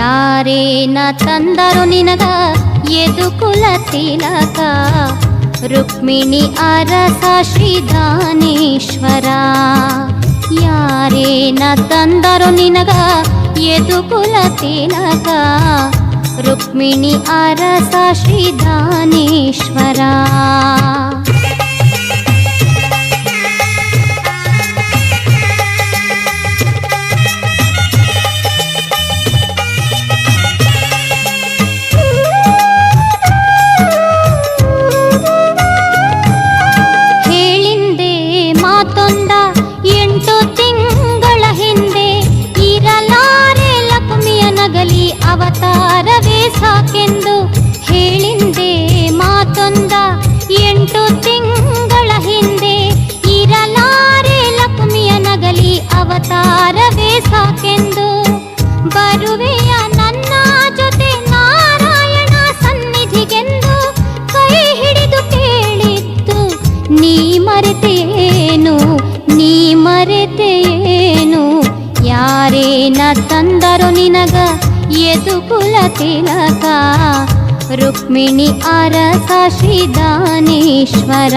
ಯಾರೇನ ತಂದರು ನಿನಗ ಯದುಕುಲ ತಿಲಕ, ರುಕ್ಮಿಣಿ ಅರಸ ಶ್ರೀದಾನೇಶ್ವರ. ಯಾರೇನ ತಂದರು ನಿನಗ ಯದುಕುಲ ತಿಲಕ, ರುಕ್ಮಿಣಿ ಅರಸ ಶ್ರೀದಾನೇಶ್ವರ. ಅವತಾರವೇ ಸಾಕೆಂದು ಹೇಳಿಂದೆ ಮಾತೊಂದ 8 ತಿಂಗಳ ಹಿಂದೆ. ಇರಲಾರೆ ಲಕ್ಷ್ಮಿಯ ನಗಲಿ ಅವತಾರವೇ ಸಾಕೆಂದು. ಬರುವೆಯ ನನ್ನ ಜೊತೆ ನಾರಾಯಣ ಸನ್ನಿಧಿಗೆಂದು ಕೈ ಹಿಡಿದು ಕೇಳಿತ್ತು. ನೀ ಮರೆತೇನು, ನೀ ಮರೆತೇನು. ಯಾರೇನ ತಂದರು ನಿನಗ ಯದುಕುಲ ತಿಲಕ, ರುಕ್ಮಿಣಿ ಅರಸ ಶ್ರೀದಾನೇಶ್ವರ.